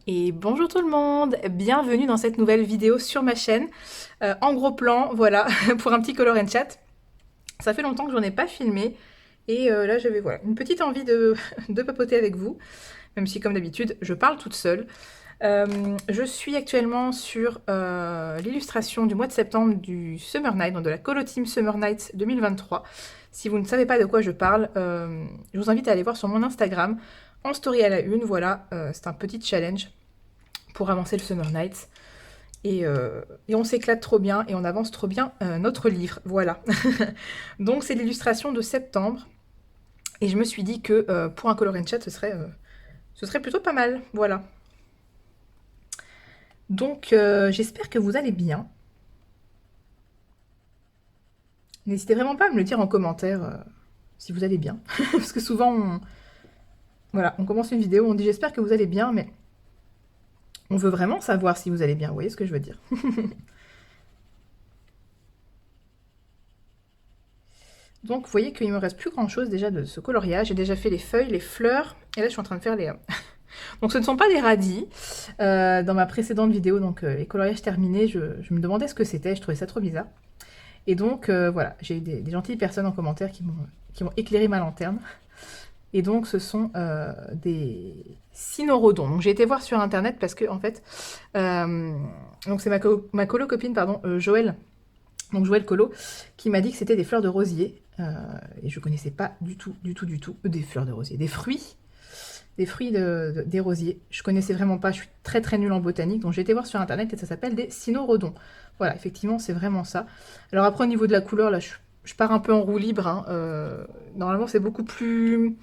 Et bonjour tout le monde, bienvenue dans cette nouvelle vidéo sur ma chaîne. En gros plan, voilà, pour un petit color and chat. Ça fait longtemps que j'en ai pas filmé. Et là j'avais voilà, une petite envie de papoter avec vous. Même si comme d'habitude, je parle toute seule. Je suis actuellement sur l'illustration du mois de septembre du Summer Night, donc de la Colo Team Summer Night 2023. Si vous ne savez pas de quoi je parle, je vous invite à aller voir sur mon Instagram, en story à la une, voilà, c'est un petit challenge pour avancer le Summer Nights. Et on s'éclate trop bien et on avance trop bien notre livre, voilà. Donc c'est l'illustration de septembre. Et je me suis dit que pour un color and chat, ce serait plutôt pas mal, voilà. Donc j'espère que vous allez bien. N'hésitez vraiment pas à me le dire en commentaire si vous allez bien. Parce que souvent, voilà, on commence une vidéo, on dit j'espère que vous allez bien, mais on veut vraiment savoir si vous allez bien, vous voyez ce que je veux dire. Donc vous voyez qu'il me reste plus grand chose déjà de ce coloriage. J'ai déjà fait les feuilles, les fleurs, et là je suis en train de faire les... Donc ce ne sont pas des radis. Dans ma précédente vidéo, donc les coloriages terminés, je me demandais ce que c'était, je trouvais ça trop bizarre. Et donc voilà, j'ai eu des gentilles personnes en commentaire qui m'ont éclairé ma lanterne. Et donc ce sont des cynorhodons. Donc j'ai été voir sur internet parce que en fait, donc c'est ma colo copine, pardon, Joël, donc Joël Colo, qui m'a dit que c'était des fleurs de rosier. Et je connaissais pas du tout des fleurs de rosier, des fruits des rosiers. Je connaissais vraiment pas, je suis très très nulle en botanique, donc j'ai été voir sur internet et ça s'appelle des cynorhodons. Voilà, effectivement, c'est vraiment ça. Alors après, au niveau de la couleur, là, je pars un peu en roue libre. Hein. Normalement, c'est beaucoup plus...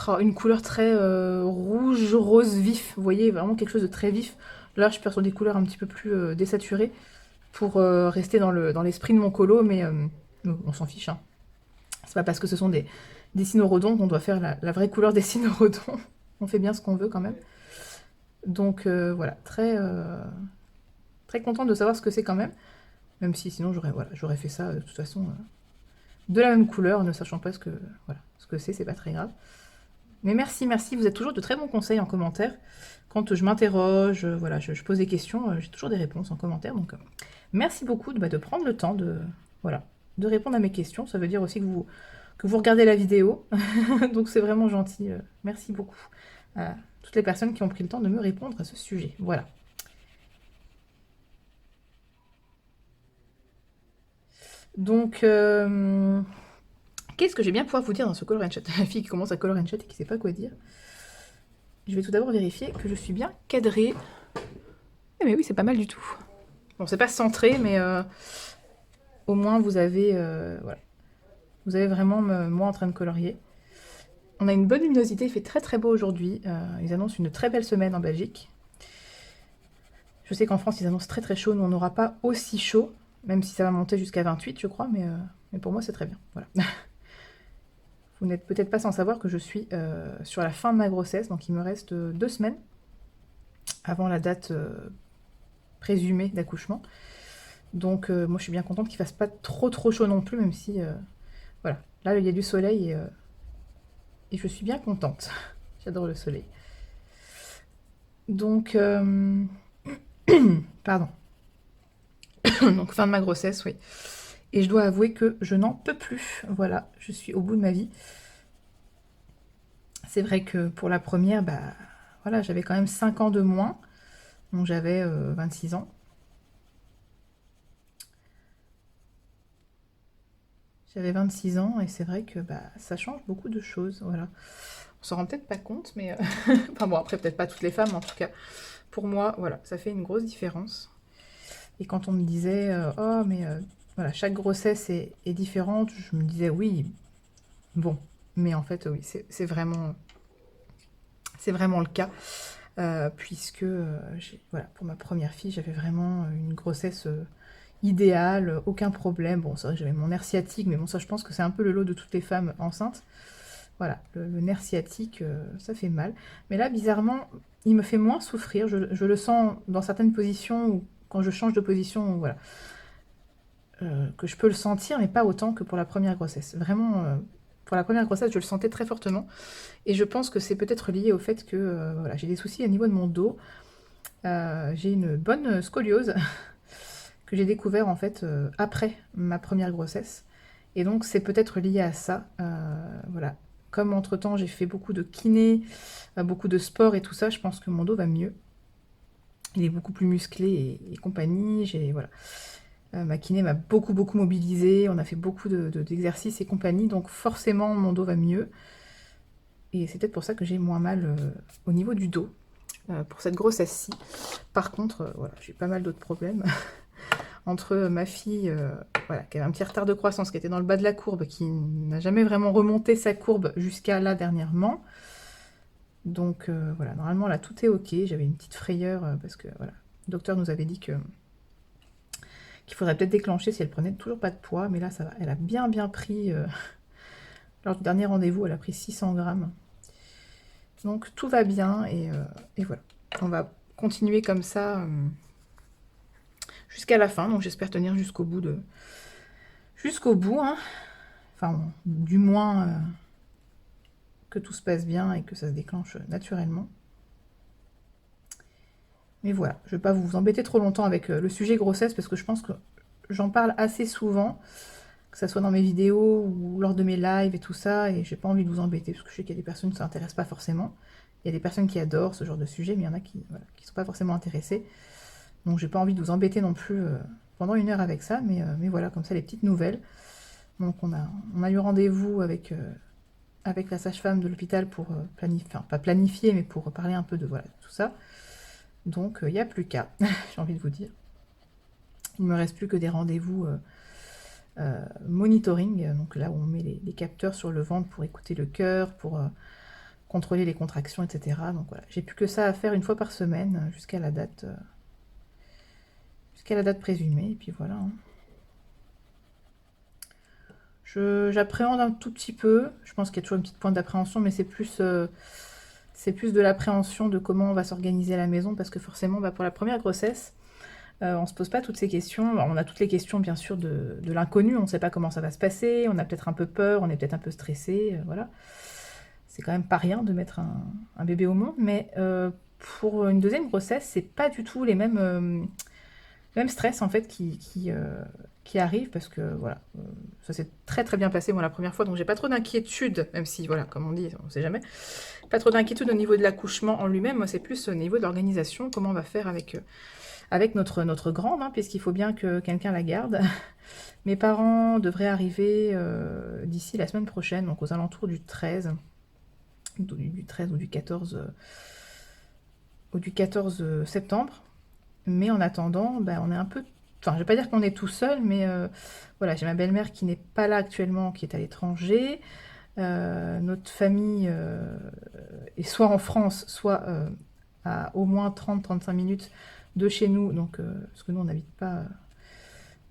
Oh, une couleur très rouge, rose vif. Vous voyez, vraiment quelque chose de très vif. Là, je pars sur des couleurs un petit peu plus désaturées pour rester dans l'esprit de mon colo, mais on s'en fiche. Hein. C'est pas parce que ce sont des cynorhodons qu'on doit faire la vraie couleur des cynorhodons. On fait bien ce qu'on veut quand même. Donc voilà, très contente de savoir ce que c'est quand même. Même si sinon j'aurais fait ça de toute façon de la même couleur, ne sachant pas ce que c'est pas très grave. Mais merci, vous êtes toujours de très bons conseils en commentaire. Quand je m'interroge, voilà, je pose des questions, j'ai toujours des réponses en commentaire. Donc merci beaucoup de prendre le temps voilà, de répondre à mes questions. Ça veut dire aussi que vous regardez la vidéo. Donc c'est vraiment gentil. Merci beaucoup à toutes les personnes qui ont pris le temps de me répondre à ce sujet. Voilà. Donc, qu'est-ce que je vais bien pouvoir vous dire dans ce color and chat? La fille qui commence à color and chat et qui sait pas quoi dire. Je vais tout d'abord vérifier que je suis bien cadrée. Eh mais oui, c'est pas mal du tout. Bon, c'est pas centré, mais au moins vous avez, voilà. Vous avez vraiment moi en train de colorier. On a une bonne luminosité, il fait très très beau aujourd'hui. Ils annoncent une très belle semaine en Belgique. Je sais qu'en France, ils annoncent très très chaud. Nous, on n'aura pas aussi chaud, même si ça va monter jusqu'à 28, je crois, mais pour moi, c'est très bien. Voilà. Vous n'êtes peut-être pas sans savoir que je suis sur la fin de ma grossesse, donc il me reste 2 semaines avant la date présumée d'accouchement. Donc moi, je suis bien contente qu'il fasse pas trop chaud non plus, même si, voilà. Là, il y a du soleil et je suis bien contente. J'adore le soleil. Donc, pardon. Donc fin de ma grossesse, oui. Et je dois avouer que je n'en peux plus. Voilà, je suis au bout de ma vie. C'est vrai que pour la première, bah voilà, j'avais quand même 5 ans de moins. Donc j'avais 26 ans. J'avais 26 ans et c'est vrai que bah, ça change beaucoup de choses. Voilà. On s'en rend peut-être pas compte, mais... enfin bon, après peut-être pas toutes les femmes, mais en tout cas, pour moi, voilà, ça fait une grosse différence. Et quand on me disait, oh mais voilà, chaque grossesse est différente, je me disais, oui, bon. Mais en fait, oui, c'est vraiment le cas. Puisque voilà, pour ma première fille, j'avais vraiment une grossesse idéale, aucun problème. Bon, c'est vrai que j'avais mon nerf sciatique, mais bon, ça, je pense que c'est un peu le lot de toutes les femmes enceintes. Voilà, le nerf sciatique, ça fait mal. Mais là, bizarrement, il me fait moins souffrir. Je le sens dans certaines positions, ou quand je change de position, voilà, que je peux le sentir, mais pas autant que pour la première grossesse. Vraiment, Pour la première grossesse, je le sentais très fortement. Et je pense que c'est peut-être lié au fait que voilà, j'ai des soucis au niveau de mon dos. J'ai une bonne scoliose que j'ai découvert en fait après ma première grossesse. Et donc c'est peut-être lié à ça. Voilà. Comme entre-temps j'ai fait beaucoup de kiné, beaucoup de sport et tout ça, je pense que mon dos va mieux. Il est beaucoup plus musclé et compagnie. Voilà. Ma kiné m'a beaucoup mobilisée, on a fait beaucoup d'exercices et compagnie, donc forcément mon dos va mieux. Et c'est peut-être pour ça que j'ai moins mal au niveau du dos pour cette grossesse-ci. Par contre, voilà, j'ai pas mal d'autres problèmes. Entre ma fille, voilà, qui avait un petit retard de croissance, qui était dans le bas de la courbe, qui n'a jamais vraiment remonté sa courbe jusqu'à là dernièrement. Donc voilà, normalement là tout est ok. J'avais une petite frayeur parce que voilà, le docteur nous avait dit qu'il faudrait peut-être déclencher si elle prenait toujours pas de poids, mais là ça va. Elle a bien pris, lors du dernier rendez-vous, elle a pris 600 grammes. Donc tout va bien et voilà. On va continuer comme ça jusqu'à la fin, donc j'espère tenir jusqu'au bout hein. Enfin, du moins que tout se passe bien et que ça se déclenche naturellement. Mais voilà, je ne vais pas vous embêter trop longtemps avec le sujet grossesse, parce que je pense que j'en parle assez souvent, que ce soit dans mes vidéos ou lors de mes lives et tout ça, et j'ai pas envie de vous embêter, parce que je sais qu'il y a des personnes qui ne s'intéressent pas forcément. Il y a des personnes qui adorent ce genre de sujet, mais il y en a qui voilà, qui sont pas forcément intéressées. Donc j'ai pas envie de vous embêter non plus pendant 1 heure avec ça, mais voilà, comme ça les petites nouvelles. Donc on a eu rendez-vous avec la sage-femme de l'hôpital pour planifier, enfin pas planifier, mais pour parler un peu de voilà, tout ça. Donc il n'y a plus qu'à, j'ai envie de vous dire. Il ne me reste plus que des rendez-vous monitoring, donc là où on met les capteurs sur le ventre pour écouter le cœur, pour contrôler les contractions, etc. Donc voilà, j'ai plus que ça à faire 1 fois par semaine jusqu'à la date présumée, et puis voilà. Hein. J'appréhende un tout petit peu, je pense qu'il y a toujours une petite pointe d'appréhension, mais c'est plus de l'appréhension de comment on va s'organiser à la maison, parce que forcément, pour la première grossesse, on ne se pose pas toutes ces questions. Alors, on a toutes les questions, bien sûr, de l'inconnu, on ne sait pas comment ça va se passer, on a peut-être un peu peur, on est peut-être un peu stressé, voilà. C'est quand même pas rien de mettre un bébé au monde, mais pour une deuxième grossesse, c'est pas du tout les mêmes stress en fait qui arrive, parce que voilà, ça s'est très bien passé moi la première fois, donc j'ai pas trop d'inquiétude, même si voilà, comme on dit, on sait jamais, pas trop d'inquiétude au niveau de l'accouchement en lui-même. Moi c'est plus au niveau de l'organisation, comment on va faire avec notre grande, hein, puisqu'il faut bien que quelqu'un la garde. Mes parents devraient arriver d'ici la semaine prochaine, donc aux alentours du 13 ou du 14 septembre. Mais en attendant, on est un peu... Enfin, je vais pas dire qu'on est tout seul, mais voilà, j'ai ma belle-mère qui n'est pas là actuellement, qui est à l'étranger. Notre famille est soit en France, soit à au moins 30-35 minutes de chez nous. Donc, parce que nous, on n'habite pas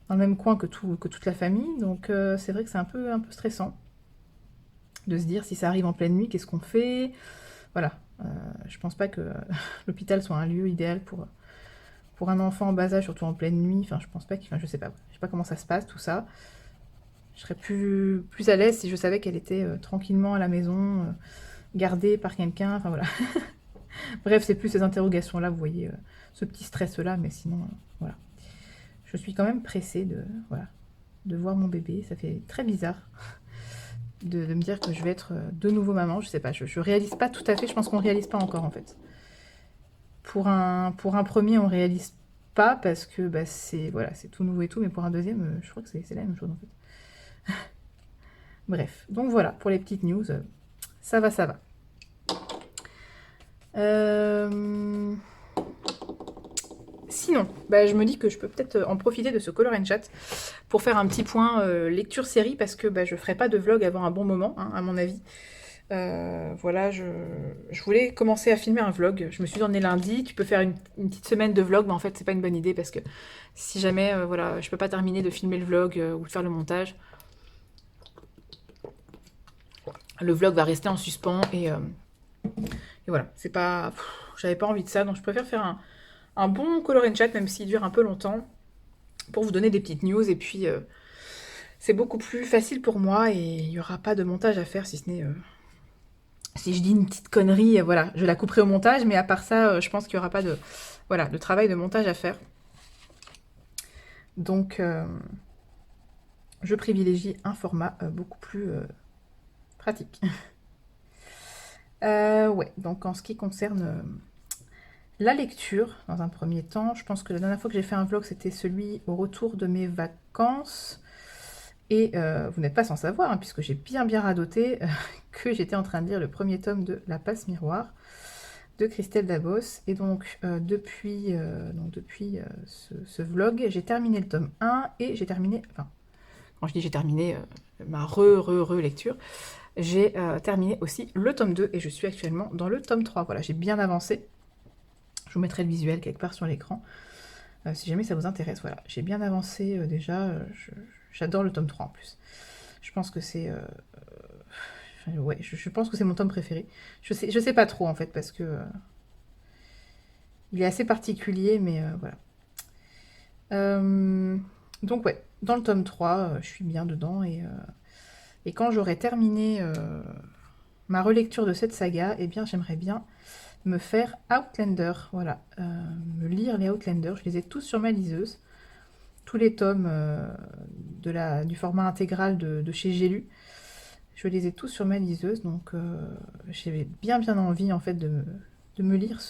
dans le même coin que toute la famille. Donc, c'est vrai que c'est un peu stressant de se dire si ça arrive en pleine nuit, qu'est-ce qu'on fait? Voilà, je pense pas que l'hôpital soit un lieu idéal pour un enfant en bas âge, surtout en pleine nuit. Enfin, je pense pas je sais pas comment ça se passe, tout ça. Je serais plus à l'aise si je savais qu'elle était tranquillement à la maison, gardée par quelqu'un, enfin voilà. Bref, c'est plus ces interrogations-là, vous voyez, ce petit stress-là, mais sinon, voilà. Je suis quand même pressée de voir mon bébé, ça fait très bizarre de me dire que je vais être de nouveau maman, je sais pas, je réalise pas tout à fait, je pense qu'on réalise pas encore en fait. Pour un premier, on réalise pas parce que c'est tout nouveau et tout, mais pour un deuxième, je crois que c'est la même chose en fait. Bref, donc voilà, pour les petites news, ça va. Sinon, je me dis que je peux peut-être en profiter de ce Color and Chat pour faire un petit point lecture-série, parce que je ferai pas de vlog avant un bon moment, hein, à mon avis. Voilà, je voulais commencer à filmer un vlog. Je me suis dit, on est lundi, tu peux faire une petite semaine de vlog, mais en fait, c'est pas une bonne idée, parce que si jamais, voilà, je peux pas terminer de filmer le vlog ou de faire le montage, le vlog va rester en suspens, et voilà, c'est pas... J'avais pas envie de ça, donc je préfère faire un bon Color and Chat, même s'il dure un peu longtemps, pour vous donner des petites news, et puis c'est beaucoup plus facile pour moi et il n'y aura pas de montage à faire si ce n'est... si je dis une petite connerie, voilà, je la couperai au montage, mais à part ça, je pense qu'il n'y aura pas de, voilà, de travail de montage à faire. Donc, je privilégie un format beaucoup plus pratique. Ouais, donc en ce qui concerne la lecture, dans un premier temps, je pense que la dernière fois que j'ai fait un vlog, c'était celui au retour de mes vacances. Et vous n'êtes pas sans savoir, hein, puisque j'ai bien radoté, que j'étais en train de lire le premier tome de La Passe Miroir de Christelle Dabos. Et donc, depuis ce vlog, j'ai terminé le tome 1 et j'ai terminé... Enfin, quand je dis j'ai terminé ma lecture, j'ai terminé aussi le tome 2 et je suis actuellement dans le tome 3. Voilà, j'ai bien avancé. Je vous mettrai le visuel quelque part sur l'écran. Si jamais ça vous intéresse, voilà. J'ai bien avancé déjà. J'adore le tome 3 en plus. Je pense que c'est... ouais, je pense que c'est mon tome préféré. Je sais pas trop en fait, parce que... il est assez particulier, mais voilà. Donc ouais, dans le tome 3, je suis bien dedans. Et quand j'aurai terminé ma relecture de cette saga, eh bien j'aimerais bien me faire Outlander. Voilà, me lire les Outlander. Je les ai tous sur ma liseuse. Tous les tomes du format intégral de chez J'ai lu. Je les ai tous sur ma liseuse, donc j'ai bien envie en fait de me lire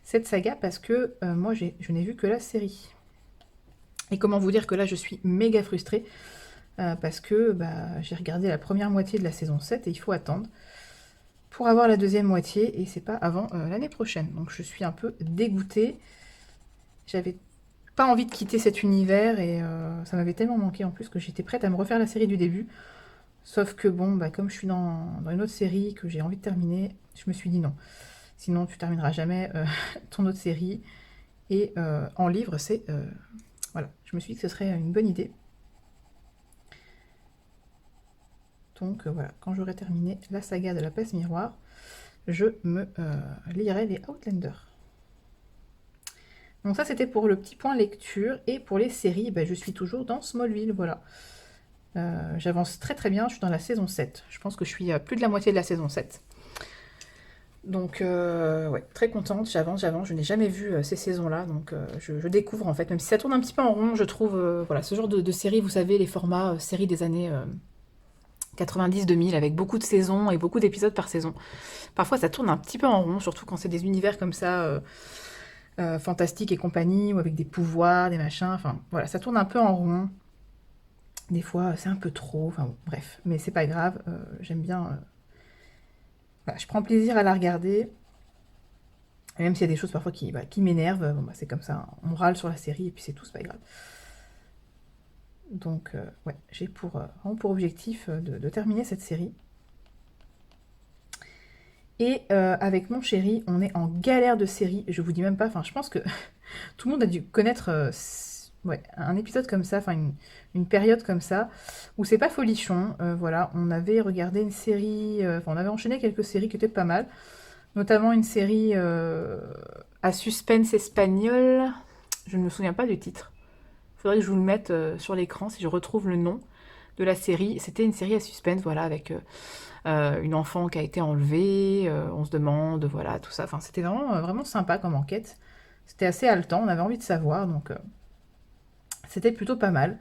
cette saga parce que moi je n'ai vu que la série. Et comment vous dire que là je suis méga frustrée parce que j'ai regardé la première moitié de la saison 7 et il faut attendre pour avoir la deuxième moitié et c'est pas avant l'année prochaine. Donc je suis un peu dégoûtée. J'avais pas envie de quitter cet univers et ça m'avait tellement manqué en plus que j'étais prête à me refaire la série du début. Sauf que bon, comme je suis dans une autre série que j'ai envie de terminer, je me suis dit non. Sinon tu termineras jamais ton autre série. Et en livre, c'est... voilà, je me suis dit que ce serait une bonne idée. Donc voilà, quand j'aurai terminé la saga de La Passe Miroir, je me lirai les Outlander. Donc ça, c'était pour le petit point lecture. Et pour les séries, je suis toujours dans Smallville, voilà. J'avance très bien, je suis dans la saison 7. Je pense que je suis à plus de la moitié de la saison 7. Donc, ouais, très contente, j'avance, je n'ai jamais vu ces saisons-là, donc je découvre en fait, même si ça tourne un petit peu en rond, je trouve, voilà, ce genre de série, vous savez, les formats séries des années 90-2000, avec beaucoup de saisons et beaucoup d'épisodes par saison. Parfois, ça tourne un petit peu en rond, surtout quand c'est des univers comme ça, fantastiques et compagnie, ou avec des pouvoirs, des machins, enfin, voilà, ça tourne un peu en rond. Des fois, c'est un peu trop, enfin bon, bref, mais c'est pas grave, j'aime bien... voilà, je prends plaisir à la regarder. Et même s'il y a des choses parfois qui m'énervent, bon, c'est comme ça, on râle sur la série et puis c'est tout, c'est pas grave. Donc, ouais, j'ai vraiment pour objectif de terminer cette série. Et avec mon chéri, on est en galère de série, je vous dis même pas, enfin, je pense que tout le monde a dû connaître ouais, un épisode comme ça, enfin, une période comme ça, où c'est pas folichon, voilà, on avait regardé une série, on avait enchaîné quelques séries qui étaient pas mal, notamment une série à suspense espagnol. Je ne me souviens pas du titre. Il faudrait que je vous le mette sur l'écran si je retrouve le nom de la série. C'était une série à suspense, voilà, avec une enfant qui a été enlevée. On se demande, voilà, tout ça. Enfin, c'était vraiment sympa comme enquête. C'était assez haletant, on avait envie de savoir, donc c'était plutôt pas mal.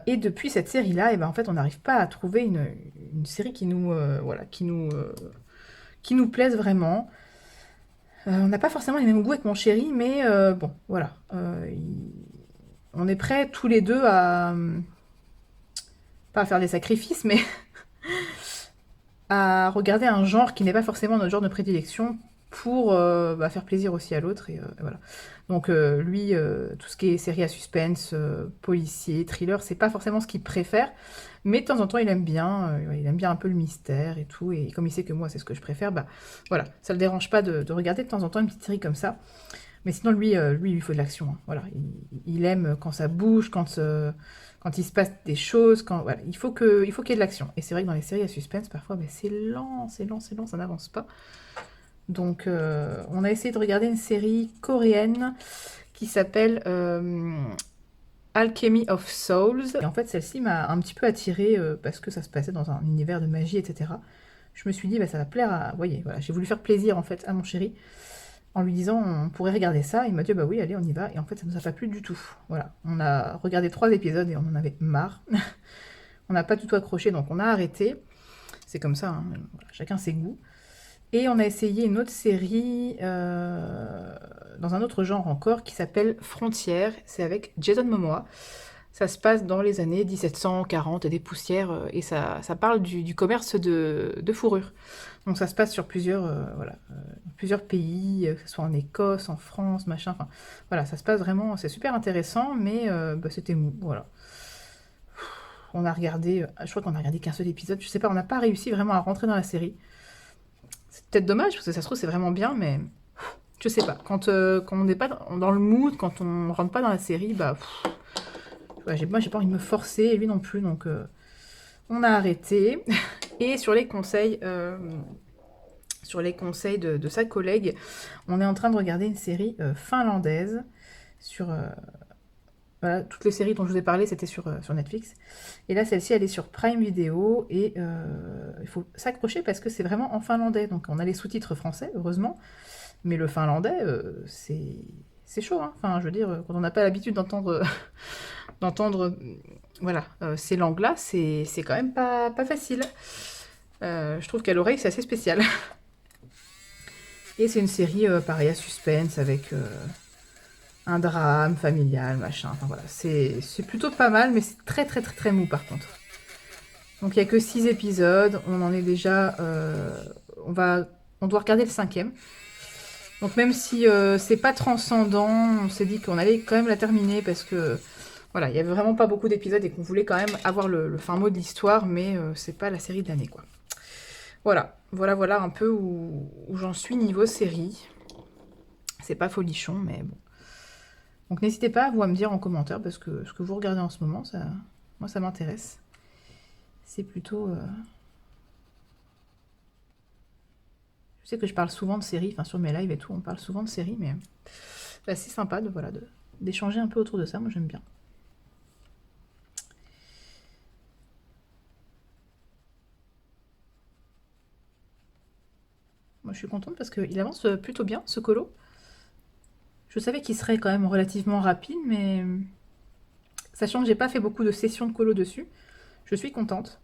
Et depuis cette série-là, en fait, on n'arrive pas à trouver une série qui nous, voilà, qui nous plaise vraiment. On n'a pas forcément les mêmes goûts avec mon chéri, mais bon, voilà. On est prêts tous les deux à... pas à faire des sacrifices, mais à regarder un genre qui n'est pas forcément notre genre de prédilection pour faire plaisir aussi à l'autre. Et voilà. Donc lui, tout ce qui est série à suspense, policier, thriller, c'est pas forcément ce qu'il préfère. Mais de temps en temps, il aime bien un peu le mystère et tout. Et comme il sait que moi, c'est ce que je préfère, voilà, ça le dérange pas de regarder de temps en temps une petite série comme ça. Mais sinon, lui, il faut de l'action, hein. Voilà, il aime quand ça bouge, quand il se passe des choses, voilà, il faut qu'il y ait de l'action. Et c'est vrai que dans les séries à suspense, parfois, c'est lent, ça n'avance pas. Donc, on a essayé de regarder une série coréenne qui s'appelle Alchemy of Souls. Et en fait, celle-ci m'a un petit peu attirée parce que ça se passait dans un univers de magie, etc. Je me suis dit, bah, ça va plaire à... Vous voyez, voilà, j'ai voulu faire plaisir en fait à mon chéri en lui disant, on pourrait regarder ça. Il m'a dit, bah oui, allez, on y va. Et en fait, ça nous a pas plu du tout. Voilà, on a regardé 3 épisodes et on en avait marre. On n'a pas du tout accroché, donc on a arrêté. C'est comme ça, hein, voilà, chacun ses goûts. Et on a essayé une autre série dans un autre genre encore qui s'appelle Frontières. C'est avec Jason Momoa. Ça se passe dans les années 1740 et des poussières et ça parle du commerce de fourrure. Donc ça se passe sur plusieurs pays, que ce soit en Écosse, en France, machin. Enfin, voilà, ça se passe vraiment, c'est super intéressant, mais bah, c'était mou, voilà. On a regardé, je crois qu'on a regardé qu'un seul épisode, je sais pas, on n'a pas réussi vraiment à rentrer dans la série. C'est peut-être dommage, parce que ça se trouve c'est vraiment bien, mais je sais pas. Quand on n'est pas dans le mood, quand on rentre pas dans la série, bah... Ouais, j'ai pas envie de me forcer, et lui non plus, donc on a arrêté. Et sur les conseils de sa collègue, on est en train de regarder une série finlandaise sur... voilà, toutes les séries dont je vous ai parlé, c'était sur Netflix. Et là, celle-ci, elle est sur Prime Video, et il faut s'accrocher parce que c'est vraiment en finlandais. Donc on a les sous-titres français, heureusement, mais le finlandais, c'est chaud, hein. Enfin, je veux dire, quand on n'a pas l'habitude d'entendre... voilà, ces langues-là, c'est quand même pas facile. Je trouve qu'à l'oreille, c'est assez spécial. Et c'est une série, pareil, à suspense, avec un drame familial, machin. Enfin voilà, c'est plutôt pas mal, mais c'est très très très très mou par contre. Donc il n'y a que 6 épisodes, on en est déjà... on doit regarder le 5e. Donc même si c'est pas transcendant, on s'est dit qu'on allait quand même la terminer parce que... Voilà, il n'y avait vraiment pas beaucoup d'épisodes et qu'on voulait quand même avoir le fin mot de l'histoire, mais c'est pas la série de l'année, quoi. Voilà un peu où j'en suis niveau série. C'est pas folichon, mais bon. Donc n'hésitez pas, vous, à me dire en commentaire, parce que ce que vous regardez en ce moment, moi, ça m'intéresse. C'est plutôt... Je sais que je parle souvent de séries, enfin sur mes lives et tout, on parle souvent de séries, mais bah, c'est sympa d'échanger un peu autour de ça, moi j'aime bien. Moi, je suis contente parce qu'il avance plutôt bien, ce colo. Je savais qu'il serait quand même relativement rapide, mais sachant que j'ai pas fait beaucoup de sessions de colo dessus, je suis contente.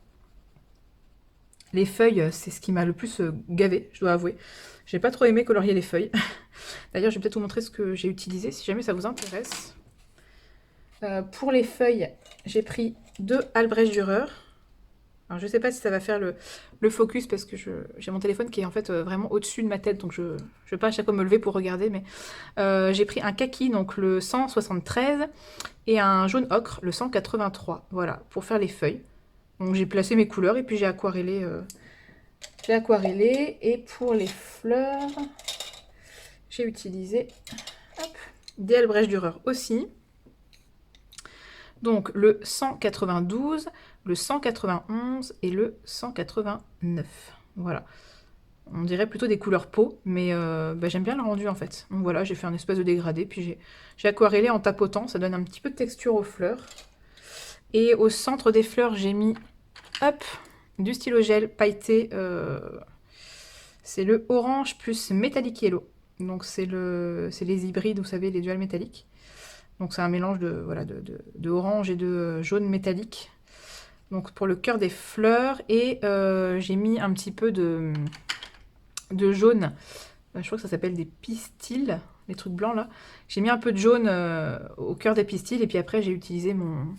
Les feuilles, c'est ce qui m'a le plus gavé, je dois avouer. J'ai pas trop aimé colorier les feuilles. D'ailleurs, je vais peut-être vous montrer ce que j'ai utilisé, si jamais ça vous intéresse. Pour les feuilles, j'ai pris 2 Albrecht Dürer. Alors, je ne sais pas si ça va faire le focus parce que j'ai mon téléphone qui est en fait vraiment au-dessus de ma tête, donc je ne vais pas à chaque fois me lever pour regarder, mais j'ai pris un kaki, donc le 173, et un jaune ocre, le 183, voilà, pour faire les feuilles. Donc j'ai placé mes couleurs et puis j'ai aquarellé, et pour les fleurs, j'ai utilisé des Albrecht Dürer aussi. Donc le 192, le 191 et le 189. Voilà. On dirait plutôt des couleurs peau, mais bah, j'aime bien le rendu en fait. Donc voilà, j'ai fait un espèce de dégradé, puis j'ai aquarellé en tapotant, ça donne un petit peu de texture aux fleurs. Et au centre des fleurs, j'ai mis du stylo gel pailleté. C'est le orange plus métallique yellow. Donc c'est les hybrides, vous savez, les duals métalliques. Donc c'est un mélange de orange et de jaune métallique. Donc pour le cœur des fleurs. Et j'ai mis un petit peu de jaune. Je crois que ça s'appelle des pistils, les trucs blancs là. J'ai mis un peu de jaune au cœur des pistils. Et puis après j'ai utilisé mon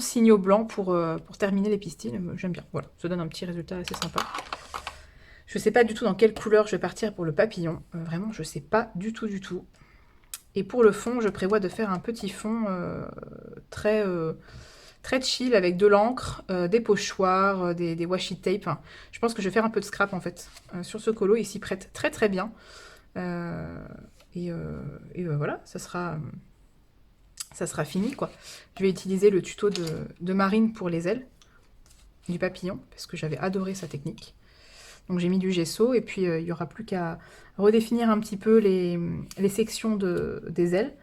signaux blanc pour terminer les pistils. J'aime bien. Voilà, ça donne un petit résultat assez sympa. Je sais pas du tout dans quelle couleur je vais partir pour le papillon. Vraiment, je sais pas du tout. Et pour le fond, je prévois de faire un petit fond très chill avec de l'encre, des pochoirs, des washi tape. Enfin, je pense que je vais faire un peu de scrap en fait sur ce colo. Il s'y prête très très bien. Et voilà, ça sera fini quoi. Je vais utiliser le tuto de Marine pour les ailes du papillon parce que j'avais adoré sa technique. Donc j'ai mis du gesso et puis il n'y aura plus qu'à redéfinir un petit peu les sections des ailes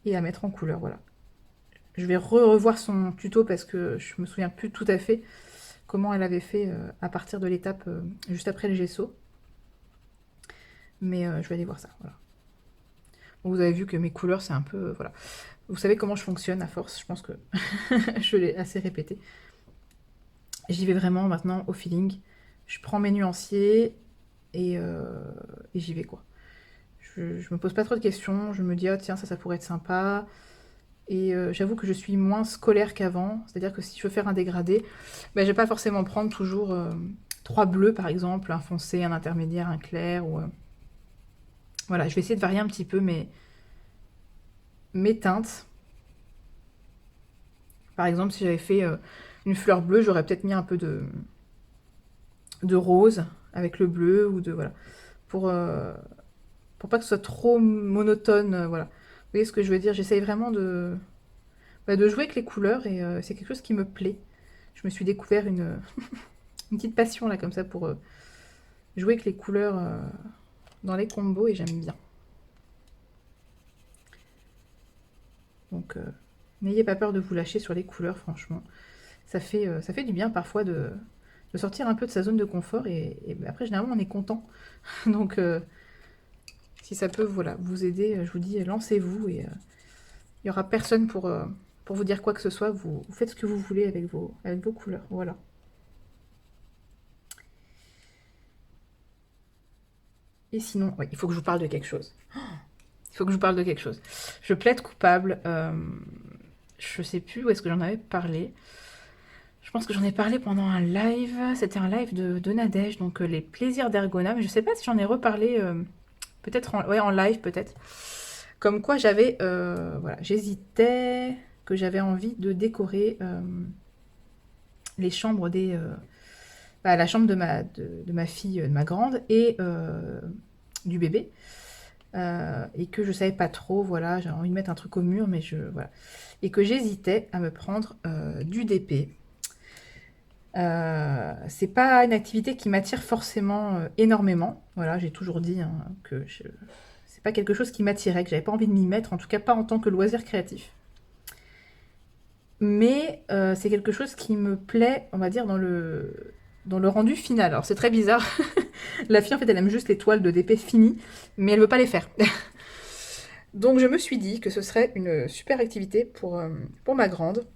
et à mettre en couleur, voilà. Je vais revoir son tuto parce que je me souviens plus tout à fait comment elle avait fait à partir de l'étape juste après le gesso. Mais je vais aller voir ça, voilà. Bon, vous avez vu que mes couleurs, c'est un peu... voilà. Vous savez comment je fonctionne à force, je pense que je l'ai assez répété. J'y vais vraiment maintenant au feeling. Je prends mes nuanciers et j'y vais, quoi. Je me pose pas trop de questions, je me dis, oh tiens, ça pourrait être sympa. Et j'avoue que je suis moins scolaire qu'avant, c'est-à-dire que si je veux faire un dégradé, ben, je vais pas forcément prendre toujours 3 bleus par exemple, un foncé, un intermédiaire, un clair. Ou, voilà, je vais essayer de varier un petit peu mes teintes. Par exemple, si j'avais fait une fleur bleue, j'aurais peut-être mis un peu de rose avec le bleu ou de voilà, pour pas que ce soit trop monotone, voilà. Vous voyez ce que je veux dire? J'essaye vraiment de jouer avec les couleurs et c'est quelque chose qui me plaît. Je me suis découvert une petite passion là comme ça pour jouer avec les couleurs dans les combos et j'aime bien. Donc n'ayez pas peur de vous lâcher sur les couleurs, franchement. Ça fait du bien parfois de sortir un peu de sa zone de confort et après généralement on est content. Donc si ça peut voilà, vous aider, je vous dis lancez-vous et il n'y aura personne pour vous dire quoi que ce soit. Vous faites ce que vous voulez avec vos couleurs. Voilà. Et sinon, ouais, il faut que je vous parle de quelque chose. Il faut que je vous parle de quelque chose. Je plaide coupable. Je sais plus où est-ce que j'en avais parlé. Je pense que j'en ai parlé pendant un live. C'était un live de Nadège, donc les plaisirs d'Ergona. Mais je sais pas si j'en ai reparlé. Peut-être en live, peut-être. Comme quoi j'avais... voilà, j'hésitais, que j'avais envie de décorer les chambres des... la chambre de ma fille, de ma grande, et du bébé. Et que je savais pas trop, voilà, j'avais envie de mettre un truc au mur, mais voilà. Et que j'hésitais à me prendre du DP. C'est pas une activité qui m'attire forcément énormément. Voilà, j'ai toujours dit hein, que c'est pas quelque chose qui m'attirait, que j'avais pas envie de m'y mettre, en tout cas pas en tant que loisir créatif. Mais c'est quelque chose qui me plaît, on va dire, dans le rendu final. Alors c'est très bizarre. La fille, en fait, elle aime juste les toiles de DP finies, mais elle veut pas les faire. Donc je me suis dit que ce serait une super activité pour ma grande,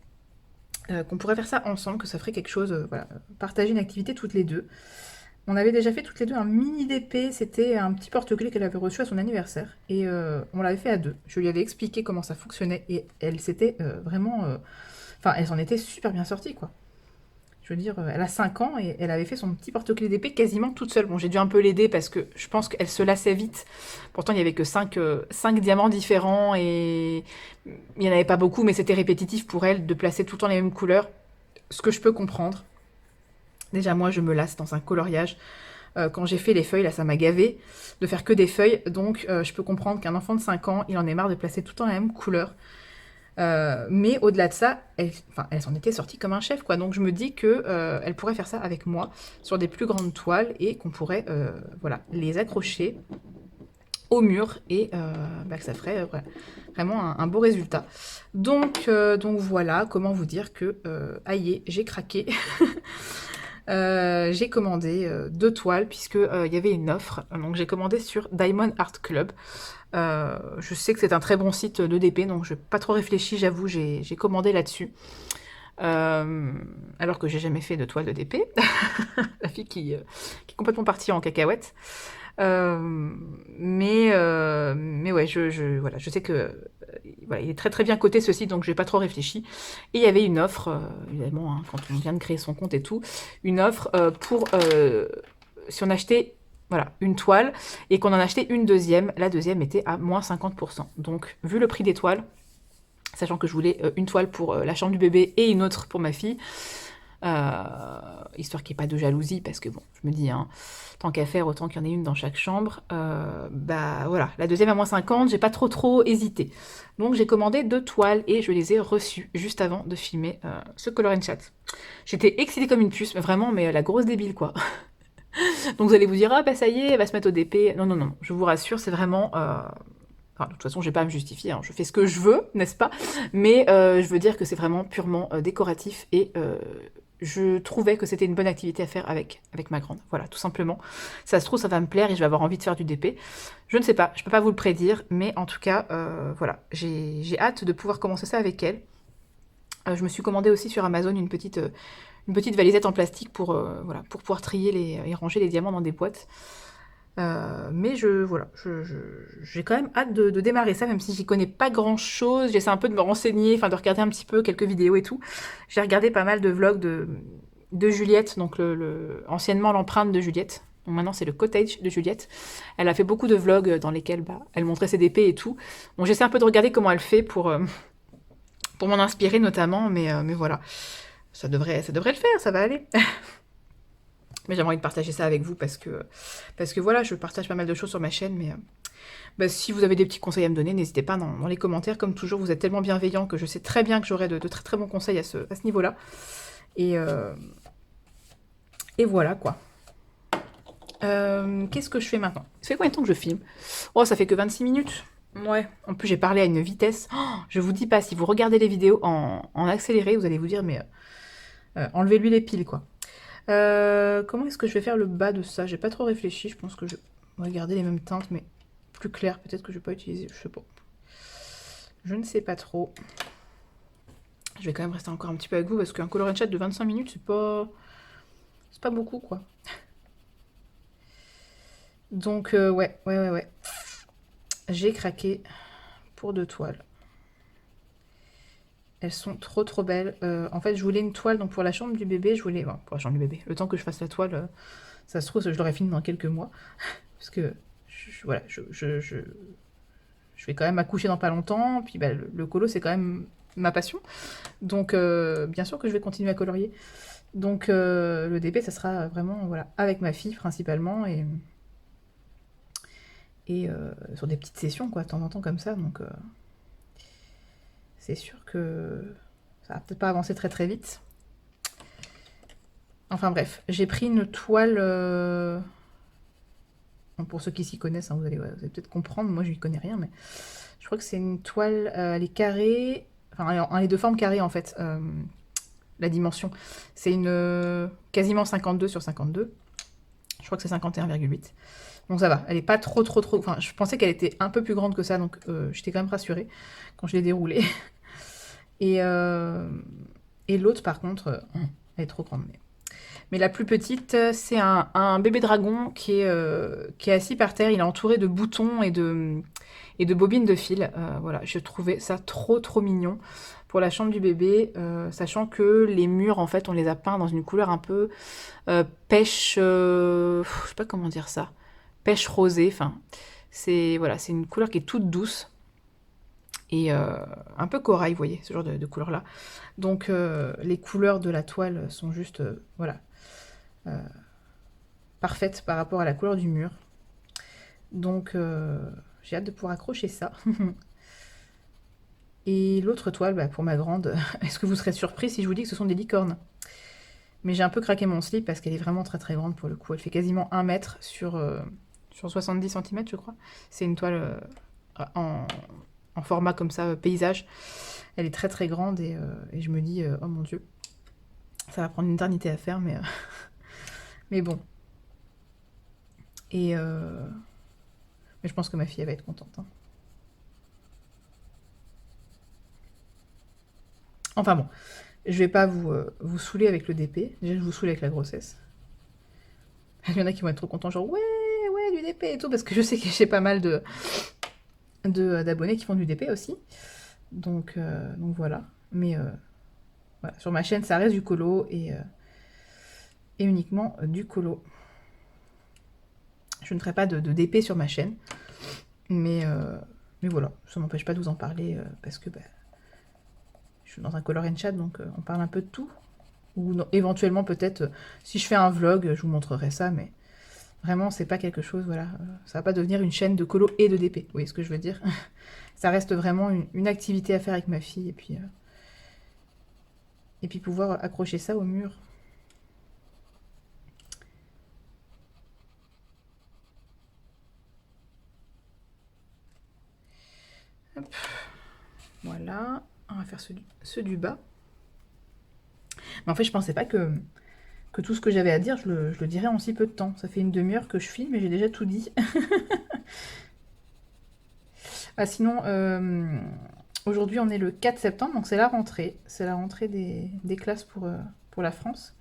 qu'on pourrait faire ça ensemble, que ça ferait quelque chose, voilà, partager une activité toutes les deux. On avait déjà fait toutes les deux un mini DP, c'était un petit porte-clés qu'elle avait reçu à son anniversaire, et on l'avait fait à deux. Je lui avais expliqué comment ça fonctionnait, et elle s'était vraiment... Enfin, elle s'en était super bien sortie, quoi. Je veux dire, elle a 5 ans et elle avait fait son petit porte-clés d'épée quasiment toute seule. Bon, j'ai dû un peu l'aider parce que je pense qu'elle se lassait vite. Pourtant, il n'y avait que 5 diamants différents et il n'y en avait pas beaucoup, mais c'était répétitif pour elle de placer tout le temps les mêmes couleurs. Ce que je peux comprendre. Déjà, moi, je me lasse dans un coloriage. Quand j'ai fait les feuilles, là, ça m'a gavé de faire que des feuilles. Donc, je peux comprendre qu'un enfant de 5 ans, il en est marre de placer tout le temps la même couleur. Mais au-delà de ça, elle s'en était sortie comme un chef, quoi. Donc je me dis que elle pourrait faire ça avec moi sur des plus grandes toiles et qu'on pourrait voilà, les accrocher au mur et que ça ferait vraiment un beau résultat. Donc voilà, comment vous dire que aïe, j'ai craqué. J'ai commandé 2 toiles puisque il y avait une offre. Donc j'ai commandé sur Diamond Art Club. Je sais que c'est un très bon site de DP, donc je n'ai pas trop réfléchi, j'avoue, j'ai commandé là-dessus. Alors que j'ai jamais fait de toile de DP. La fille qui est complètement partie en cacahuète. Mais ouais, voilà, je sais que voilà, il est très très bien coté ce site, donc je n'ai pas trop réfléchi. Et il y avait une offre, évidemment, hein, quand on vient de créer son compte et tout, une offre pour si on achetait voilà, une toile et qu'on en achetait une deuxième, la deuxième était à moins 50%. Donc, vu le prix des toiles, sachant que je voulais une toile pour la chambre du bébé et une autre pour ma fille, histoire qu'il n'y ait pas de jalousie, parce que bon, je me dis, hein, tant qu'à faire, autant qu'il y en ait une dans chaque chambre, voilà, la deuxième à moins 50, j'ai pas trop hésité. Donc j'ai commandé 2 toiles et je les ai reçues juste avant de filmer ce Color & Chat. J'étais excitée comme une puce, mais vraiment, mais la grosse débile, quoi. Donc vous allez vous dire, ah bah ça y est, elle va se mettre au DP. Non, je vous rassure, c'est vraiment Enfin, de toute façon, j'ai pas à me justifier, hein, je fais ce que je veux, n'est-ce pas? Mais je veux dire que c'est vraiment purement décoratif et je trouvais que c'était une bonne activité à faire avec ma grande. Voilà, tout simplement. Ça se trouve, ça va me plaire et je vais avoir envie de faire du DP. Je ne sais pas, je peux pas vous le prédire, mais en tout cas, voilà, j'ai hâte de pouvoir commencer ça avec elle. Je me suis commandé aussi sur Amazon une petite valisette en plastique pour, voilà, pour pouvoir trier et ranger les diamants dans des boîtes. Mais voilà, j'ai quand même hâte de démarrer ça, même si j'y connais pas grand chose. J'essaie un peu de me renseigner, enfin de regarder un petit peu quelques vidéos et tout. J'ai regardé pas mal de vlogs de Juliette, donc anciennement l'empreinte de Juliette. Donc maintenant c'est le cottage de Juliette. Elle a fait beaucoup de vlogs dans lesquels elle montrait ses DP et tout. Donc j'essaie un peu de regarder comment elle fait pour m'en inspirer notamment, mais voilà. Ça devrait le faire, ça va aller. Mais j'avais envie de partager ça avec vous parce que voilà, je partage pas mal de choses sur ma chaîne, mais bah, si vous avez des petits conseils à me donner, n'hésitez pas dans les commentaires. Comme toujours, vous êtes tellement bienveillants que je sais très bien que j'aurai de très très bons conseils à ce niveau-là. Et voilà quoi. Qu'est-ce que je fais maintenant? Ça fait combien de temps que je filme? Oh, ça fait que 26 minutes. Ouais, en plus j'ai parlé à une vitesse. Oh, je vous dis pas, si vous regardez les vidéos en accéléré, vous allez vous dire, mais enlevez-lui les piles quoi. Comment est-ce que je vais faire le bas de ça? J'ai pas trop réfléchi, je pense que je vais garder les mêmes teintes, mais plus clair, peut-être que je vais pas utiliser, je sais pas. Je ne sais pas trop. Je vais quand même rester encore un petit peu avec vous, parce qu'un color and chat de 25 minutes, c'est pas beaucoup, quoi. Donc, ouais. J'ai craqué pour 2 toiles. Elles sont trop belles. En fait, je voulais une toile, donc pour la chambre du bébé, je voulais... Bon, pour la chambre du bébé, le temps que je fasse la toile, ça se trouve, je l'aurais fini dans quelques mois. Parce que, voilà, je vais quand même accoucher dans pas longtemps, puis bah, le colo, c'est quand même ma passion. Donc, bien sûr que je vais continuer à colorier. Donc, le DP, ça sera vraiment, voilà, avec ma fille, principalement, et sur des petites sessions, quoi, de temps en temps, comme ça, donc... c'est sûr que ça va peut-être pas avancer très très vite. Enfin bref, j'ai pris une toile... Bon, pour ceux qui s'y connaissent, hein, vous allez peut-être comprendre, moi je n'y connais rien, mais je crois que c'est une toile, elle est carrée, enfin elle est de forme carrée en fait, la dimension. C'est une quasiment 52 sur 52, je crois que c'est 51,8. Donc ça va, elle est pas trop... Enfin, je pensais qu'elle était un peu plus grande que ça, donc j'étais quand même rassurée quand je l'ai déroulée. Et l'autre, par contre, elle est trop grande. Mais la plus petite, c'est un bébé dragon qui est assis par terre. Il est entouré de boutons et de bobines de fil. Voilà, je trouvais ça trop mignon pour la chambre du bébé, sachant que les murs, en fait, on les a peints dans une couleur un peu pêche... je sais pas comment dire ça. Pêche rosée, enfin... Voilà, c'est une couleur qui est toute douce. Et un peu corail, vous voyez, ce genre de couleur-là. Donc les couleurs de la toile sont juste, voilà, parfaites par rapport à la couleur du mur. Donc j'ai hâte de pouvoir accrocher ça. Et l'autre toile, bah, pour ma grande, est-ce que vous serez surpris si je vous dis que ce sont des licornes? Mais j'ai un peu craqué mon slip parce qu'elle est vraiment très grande pour le coup. Elle fait quasiment 1 mètre sur 70 cm, je crois. C'est une toile en format comme ça, paysage. Elle est très grande et je me dis, oh mon dieu, ça va prendre une éternité à faire, mais bon. Mais je pense que ma fille, elle va être contente. Hein. Enfin bon, je vais pas vous saouler avec le DP. Déjà, je vous saoule avec la grossesse. Il y en a qui vont être trop contents, genre, ouais, du DP et tout, parce que je sais que j'ai pas mal d'abonnés qui font du DP aussi. Donc voilà. Mais voilà, sur ma chaîne, ça reste du colo et uniquement du colo. Je ne ferai pas de DP sur ma chaîne. Mais voilà, ça m'empêche pas de vous en parler parce que bah, je suis dans un color and chat, donc on parle un peu de tout. Ou non, éventuellement, peut-être, si je fais un vlog, je vous montrerai ça, mais vraiment, c'est pas quelque chose, voilà. Ça va pas devenir une chaîne de colo et de DP, vous voyez ce que je veux dire? Ça reste vraiment une activité à faire avec ma fille, et puis pouvoir accrocher ça au mur. Hop. Voilà, on va faire ceux du bas. Mais en fait, je pensais pas que tout ce que j'avais à dire, je le dirais en si peu de temps. Ça fait une demi-heure que je filme et j'ai déjà tout dit. Ah, sinon, aujourd'hui, on est le 4 septembre, donc c'est la rentrée. C'est la rentrée des classes pour la France.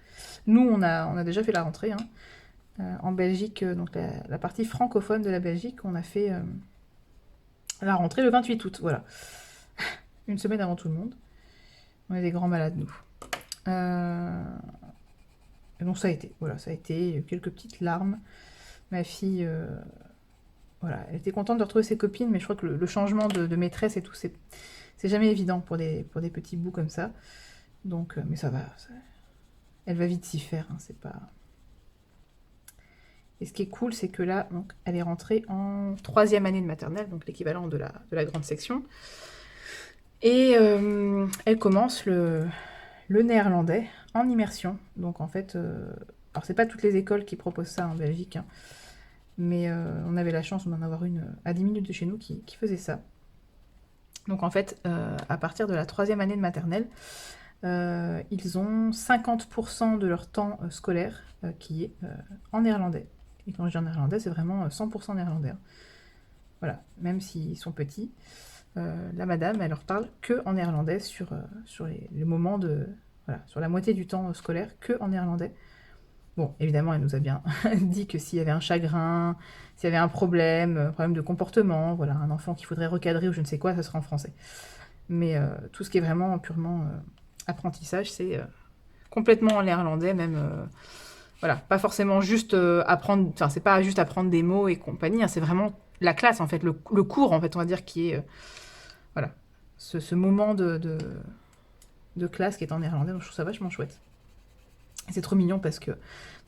Nous, on a déjà fait la rentrée, hein. En Belgique, donc la partie francophone de la Belgique, on a fait la rentrée le 28 août, voilà. Une semaine avant tout le monde. On est des grands malades, nous. Et donc ça a été, voilà, ça a été quelques petites larmes. Ma fille, voilà, elle était contente de retrouver ses copines, mais je crois que le changement de maîtresse et tout, c'est jamais évident pour des petits bouts comme ça. Donc, mais ça va, elle va vite s'y faire, hein, c'est pas... Et ce qui est cool, c'est que là, donc, elle est rentrée en 3e année de maternelle, donc l'équivalent de la grande section. Et elle commence le néerlandais en immersion. Donc en fait, alors c'est pas toutes les écoles qui proposent ça en Belgique, hein, mais on avait la chance d'en avoir une à 10 minutes de chez nous qui faisait ça. Donc en fait, à partir de la 3e année de maternelle, ils ont 50% de leur temps scolaire qui est en néerlandais. Et quand je dis en néerlandais, c'est vraiment 100% néerlandais, hein. Voilà, même s'ils sont petits. La madame, elle leur parle que en néerlandais sur les moments de... Voilà, sur la moitié du temps scolaire, que en néerlandais. Bon, évidemment, elle nous a bien dit que s'il y avait un chagrin, s'il y avait un problème de comportement, voilà, un enfant qu'il faudrait recadrer ou je ne sais quoi, ça sera en français. Mais tout ce qui est vraiment purement apprentissage, c'est complètement en néerlandais, même... voilà, pas forcément juste apprendre... Enfin, c'est pas juste apprendre des mots et compagnie, hein, c'est vraiment la classe, en fait, le cours, en fait, on va dire, qui est... voilà, ce moment de classe qui est en néerlandais, donc je trouve ça vachement chouette. C'est trop mignon parce que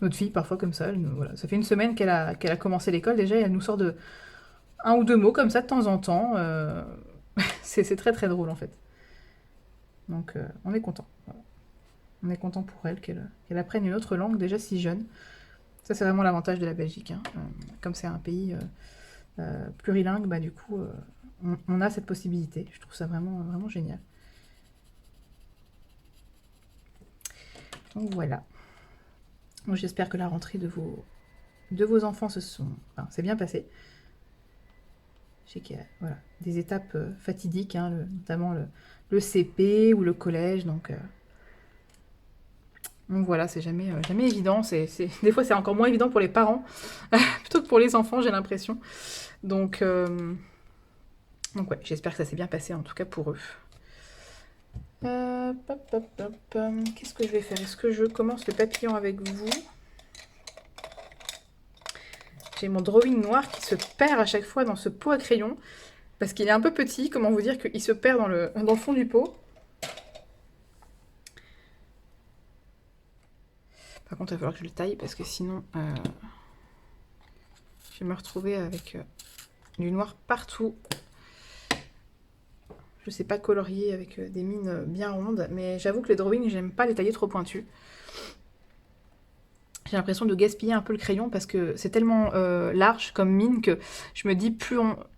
notre fille, parfois comme ça, voilà, ça fait une semaine qu'elle a commencé l'école déjà et elle nous sort de un ou deux mots comme ça de temps en temps. C'est très très drôle en fait. Donc on est content. Voilà. On est content pour elle qu'elle apprenne une autre langue déjà si jeune. Ça c'est vraiment l'avantage de la Belgique, hein. Comme c'est un pays plurilingue, bah du coup on a cette possibilité. Je trouve ça vraiment vraiment génial. Donc voilà. J'espère que la rentrée de vos enfants s'est bien passée. Je sais qu'il y a voilà, des étapes fatidiques, hein, notamment le CP ou le collège. Donc voilà, c'est jamais évident. Des fois, c'est encore moins évident pour les parents plutôt que pour les enfants, j'ai l'impression. Donc ouais, j'espère que ça s'est bien passé, en tout cas pour eux. Qu'est-ce que je vais faire? Est-ce que je commence le papillon avec vous? J'ai mon drawing noir qui se perd à chaque fois dans ce pot à crayon. Parce qu'il est un peu petit, comment vous dire qu'il se perd dans le fond du pot. Par contre, il va falloir que je le taille parce que sinon, je vais me retrouver avec du noir partout. Je sais pas colorier avec des mines bien rondes, mais j'avoue que les drawings, j'aime pas les tailler trop pointus. J'ai l'impression de gaspiller un peu le crayon parce que c'est tellement large comme mine que je me dis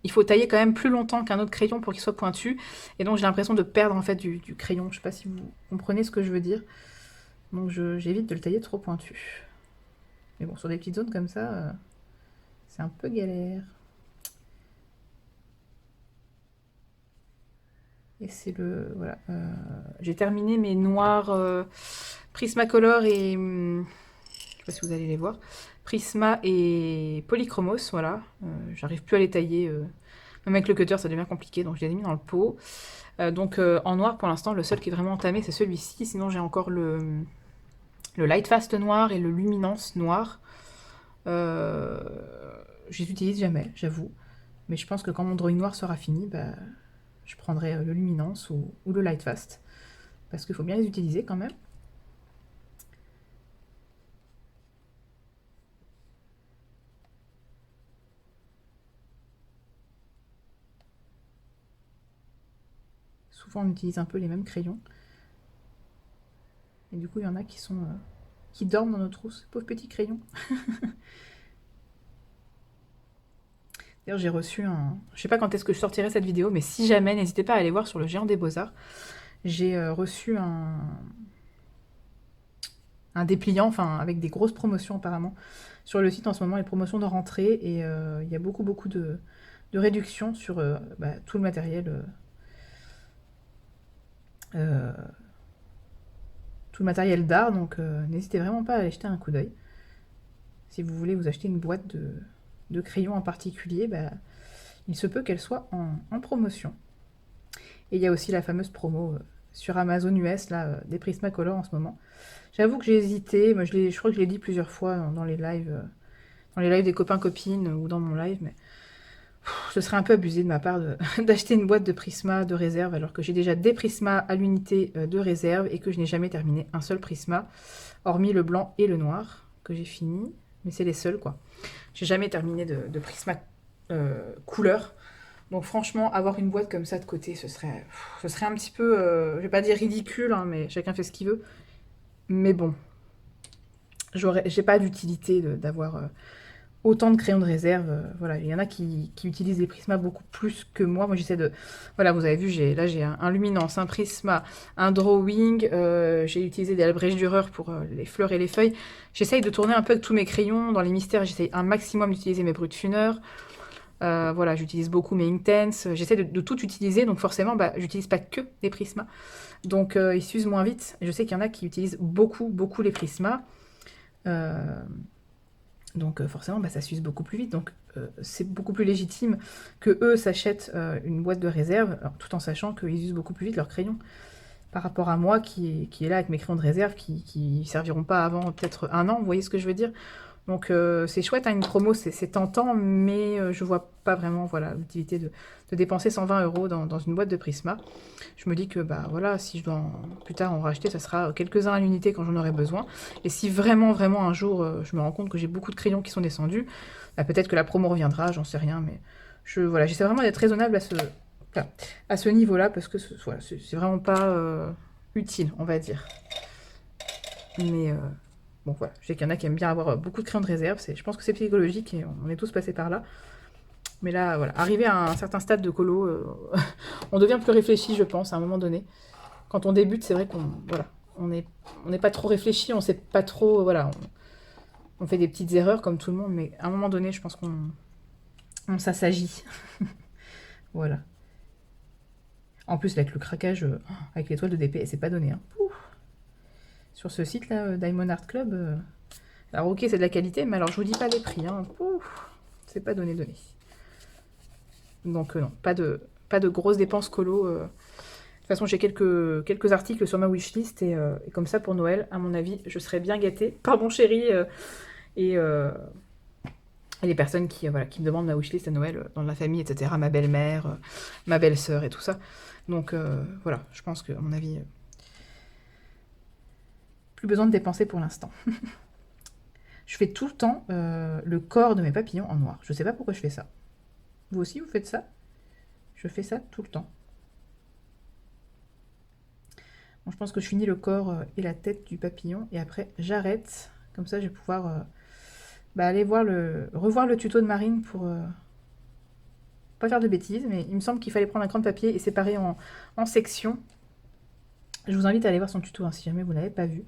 il faut tailler quand même plus longtemps qu'un autre crayon pour qu'il soit pointu. Et donc j'ai l'impression de perdre en fait du crayon. Je sais pas si vous comprenez ce que je veux dire. Donc j'évite de le tailler trop pointu. Mais bon, sur des petites zones comme ça, c'est un peu galère. Et c'est voilà. J'ai terminé mes noirs Prismacolor et... je sais pas si vous allez les voir. Prisma et Polychromos, voilà. J'arrive plus à les tailler. Même avec le cutter, ça devient compliqué, donc je les ai mis dans le pot. Donc en noir, pour l'instant, le seul qui est vraiment entamé, c'est celui-ci. Sinon, j'ai encore le Lightfast noir et le Luminance noir. Je les utilise jamais, j'avoue. Mais je pense que quand mon drawing noir sera fini, bah, je prendrai le Luminance ou le Lightfast. Parce qu'il faut bien les utiliser quand même. Souvent, on utilise un peu les mêmes crayons. Et du coup, il y en a qui dorment dans nos trousses. Pauvres petits crayons. D'ailleurs, j'ai reçu un... Je sais pas quand est-ce que je sortirai cette vidéo, mais si jamais, n'hésitez pas à aller voir sur le Géant des Beaux-Arts. J'ai reçu un dépliant, enfin, avec des grosses promotions apparemment. Sur le site, en ce moment, les promotions de rentrée, et il y a beaucoup, beaucoup de réductions sur tout le matériel. Euh, tout le matériel d'art, donc n'hésitez vraiment pas à aller jeter un coup d'œil. Si vous voulez vous acheter une boîte de crayons en particulier, il se peut qu'elle soit en promotion. Et il y a aussi la fameuse promo sur Amazon US, là, des Prismacolor en ce moment. J'avoue que j'ai hésité, moi je crois que je l'ai dit plusieurs fois dans les lives des copains-copines ou dans mon live, mais ce serait un peu abusé de ma part d'acheter une boîte de Prisma de réserve alors que j'ai déjà des Prisma à l'unité de réserve et que je n'ai jamais terminé un seul Prisma, hormis le blanc et le noir que j'ai fini, mais c'est les seuls quoi. J'ai jamais terminé de Prisma couleur. Donc franchement, avoir une boîte comme ça de côté, ce serait un petit peu, je vais pas dire ridicule, hein, mais chacun fait ce qu'il veut. Mais bon, j'ai pas d'utilité d'avoir autant de crayons de réserve. Voilà, il y en a qui utilisent les Prisma beaucoup plus que moi. Moi, j'essaie de... Voilà, vous avez vu, là j'ai un Luminance, un Prisma, un Drawing. J'ai utilisé des Albrecht Dürer pour les fleurs et les feuilles. J'essaye de tourner un peu avec tous mes crayons. Dans les mystères, j'essaye un maximum d'utiliser mes Brutfuner. Voilà, j'utilise beaucoup mes Inktense. J'essaie de tout utiliser, donc forcément, j'utilise pas que des Prisma. Donc, ils s'usent moins vite. Je sais qu'il y en a qui utilisent beaucoup, beaucoup les Prisma. Donc forcément, ça s'use beaucoup plus vite. Donc c'est beaucoup plus légitime que eux s'achètent une boîte de réserve, alors, tout en sachant qu'ils usent beaucoup plus vite leurs crayons. Par rapport à moi qui est là avec mes crayons de réserve qui serviront pas avant peut-être un an, vous voyez ce que je veux dire? Donc c'est chouette, hein, une promo, c'est tentant, mais je vois pas vraiment voilà, l'utilité de dépenser 120 € dans une boîte de Prisma. Je me dis que voilà, si je dois plus tard en racheter, ça sera quelques-uns à l'unité quand j'en aurai besoin. Et si vraiment, vraiment un jour, je me rends compte que j'ai beaucoup de crayons qui sont descendus, peut-être que la promo reviendra, j'en sais rien, mais voilà, j'essaie vraiment d'être raisonnable à ce niveau-là, parce que voilà, c'est vraiment pas utile, on va dire. Mais... bon voilà, je sais qu'il y en a qui aiment bien avoir beaucoup de crayons de réserve, je pense que c'est psychologique et on est tous passés par là. Mais là, voilà, arrivé à un certain stade de colo, on devient plus réfléchi, je pense, à un moment donné. Quand on débute, c'est vrai on n'est pas trop réfléchi, on sait pas trop, voilà, on fait des petites erreurs comme tout le monde, mais à un moment donné, je pense qu'on s'assagit. Voilà. En plus, avec le craquage, avec l'étoile de DP, c'est pas donné, hein. Sur ce site-là, Diamond Art Club... Alors ok, c'est de la qualité, mais alors je vous dis pas les prix, hein. C'est pas donné. Donc non, pas de grosses dépenses colo. De toute façon, j'ai quelques articles sur ma wishlist, et comme ça, pour Noël, à mon avis, je serai bien gâtée par mon chéri et les personnes qui me demandent ma wishlist à Noël, dans la famille, etc. Ma belle-mère, ma belle-sœur et tout ça. Donc voilà, je pense qu'à mon avis... plus besoin de dépenser pour l'instant. Je fais tout le temps le corps de mes papillons en noir. Je sais pas pourquoi je fais ça. Vous aussi, vous faites ça? Je fais ça tout le temps. Bon, je pense que je finis le corps et la tête du papillon. Et après, j'arrête. Comme ça, je vais pouvoir aller revoir le tuto de Marine pour pas faire de bêtises. Mais il me semble qu'il fallait prendre un cran de papier et séparer en sections. Je vous invite à aller voir son tuto, hein, si jamais vous n'avez pas vu.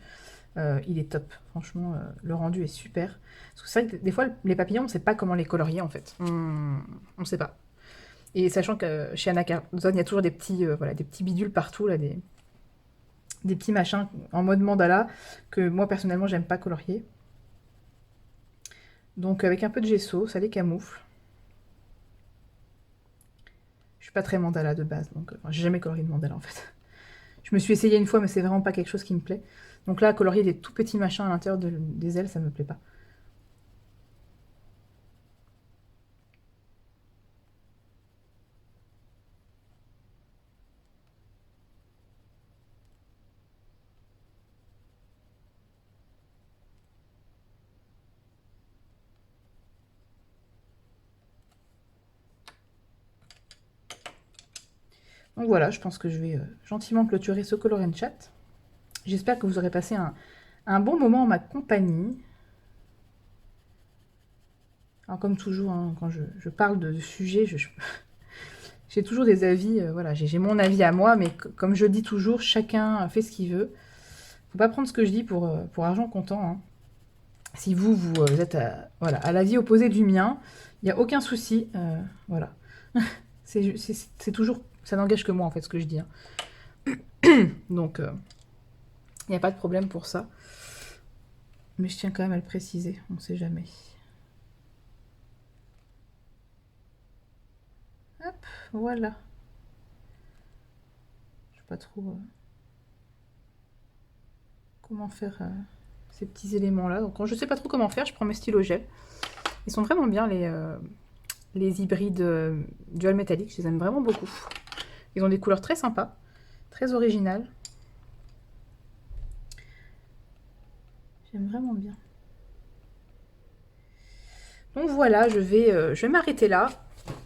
Il est top, franchement, le rendu est super. Parce que c'est vrai que des fois, les papillons, on ne sait pas comment les colorier en fait. On ne sait pas. Et sachant que chez Anna Carlson, il y a toujours des petits bidules partout, là, des petits machins en mode mandala, que moi personnellement, j'aime pas colorier. Donc avec un peu de gesso, ça les camoufle. Je suis pas très mandala de base, donc j'ai jamais colorié de mandala en fait. Je me suis essayée une fois, mais c'est vraiment pas quelque chose qui me plaît. Donc là, colorier des tout petits machins à l'intérieur des ailes, ça me plaît pas. Donc voilà, je pense que je vais gentiment clôturer ce Color and Chat. J'espère que vous aurez passé un bon moment en ma compagnie. Alors, comme toujours, hein, quand je parle de sujets, j'ai toujours des avis, voilà, j'ai mon avis à moi, mais comme je dis toujours, chacun fait ce qu'il veut. Faut pas prendre ce que je dis pour argent comptant, hein. Si vous êtes voilà, à l'avis opposé du mien, il n'y a aucun souci, voilà. C'est toujours, ça n'engage que moi en fait ce que je dis, hein. Donc, il n'y a pas de problème pour ça. Mais je tiens quand même à le préciser, on ne sait jamais. Hop, voilà. Je ne sais pas trop comment faire ces petits éléments-là. Donc, quand je ne sais pas trop comment faire, je prends mes stylos gel. Ils sont vraiment bien, les hybrides dual métalliques. Je les aime vraiment beaucoup. Ils ont des couleurs très sympas, très originales. J'aime vraiment bien. Donc voilà, je vais m'arrêter là.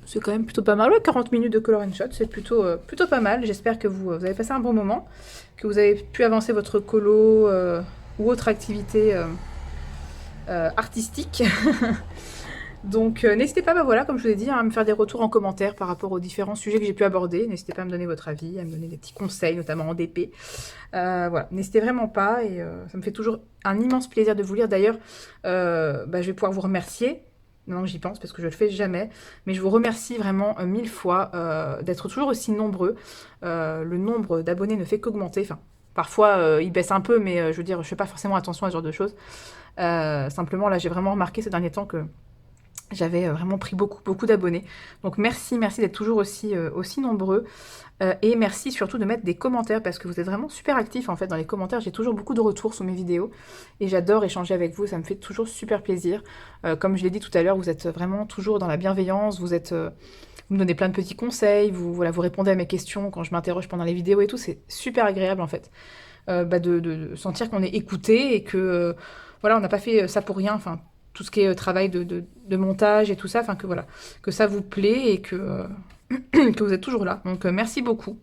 C'est quand même plutôt pas mal. Ouais, 40 minutes de color and shot, c'est plutôt pas mal. J'espère que vous avez passé un bon moment, que vous avez pu avancer votre colo ou autre activité artistique. Donc n'hésitez pas, bah voilà, comme je vous ai dit, hein, à me faire des retours en commentaire par rapport aux différents sujets que j'ai pu aborder. N'hésitez pas à me donner votre avis, à me donner des petits conseils, notamment en DP. Voilà, n'hésitez vraiment pas, et ça me fait toujours un immense plaisir de vous lire. D'ailleurs, bah, je vais pouvoir vous remercier. Non, j'y pense parce que je le fais jamais. Mais je vous remercie vraiment 1000 fois d'être toujours aussi nombreux. Le nombre d'abonnés ne fait qu'augmenter. Enfin, parfois, il baisse un peu, mais je veux dire, je fais pas forcément attention à ce genre de choses. Simplement, là, j'ai vraiment remarqué ces derniers temps que j'avais vraiment pris beaucoup d'abonnés. Donc merci d'être toujours aussi nombreux. Et merci surtout de mettre des commentaires parce que vous êtes vraiment super actifs en fait dans les commentaires. J'ai toujours beaucoup de retours sous mes vidéos et j'adore échanger avec vous. Ça me fait toujours super plaisir. Comme je l'ai dit tout à l'heure, vous êtes vraiment toujours dans la bienveillance. Vous me donnez plein de petits conseils. Vous répondez à mes questions quand je m'interroge pendant les vidéos et tout. C'est super agréable en fait de sentir qu'on est écouté et que voilà, on n'a pas fait ça pour rien. Enfin, tout ce qui est travail de montage et tout ça, enfin que voilà, que ça vous plaît et que vous êtes toujours là. Donc merci beaucoup.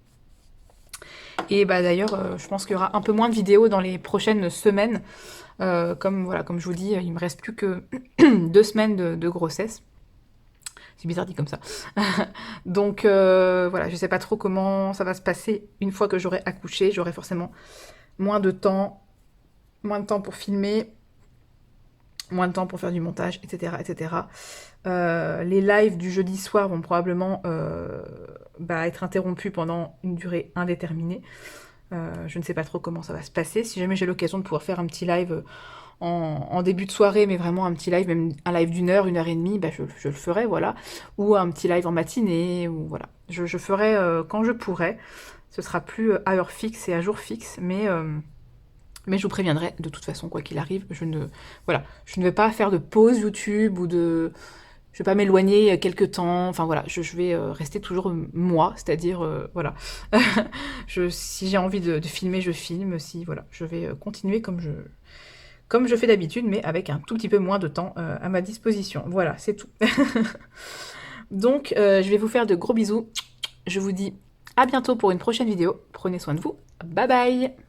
Et bah d'ailleurs, je pense qu'il y aura un peu moins de vidéos dans les prochaines semaines. Comme je vous dis, il me reste plus que 2 semaines de grossesse. C'est bizarre dit comme ça. Donc voilà, je sais pas trop comment ça va se passer une fois que j'aurai accouché. J'aurai forcément moins de temps pour filmer, moins de temps pour faire du montage, etc. etc. Les lives du jeudi soir vont probablement être interrompus pendant une durée indéterminée. Je ne sais pas trop comment ça va se passer. Si jamais j'ai l'occasion de pouvoir faire un petit live en début de soirée, mais vraiment un petit live, même un live d'1 heure, 1 heure et demie, je le ferai, voilà. Ou un petit live en matinée, ou voilà. Je ferai quand je pourrai. Ce sera plus à heure fixe et à jour fixe, mais je vous préviendrai de toute façon, quoi qu'il arrive. Je ne vais pas faire de pause YouTube ou de... Je vais pas m'éloigner quelques temps. Enfin voilà, je vais rester toujours moi, c'est-à-dire voilà. Si j'ai envie de filmer, je filme. Si voilà, je vais continuer comme je fais d'habitude, mais avec un tout petit peu moins de temps à ma disposition. Voilà, c'est tout. Donc je vais vous faire de gros bisous. Je vous dis à bientôt pour une prochaine vidéo. Prenez soin de vous. Bye bye.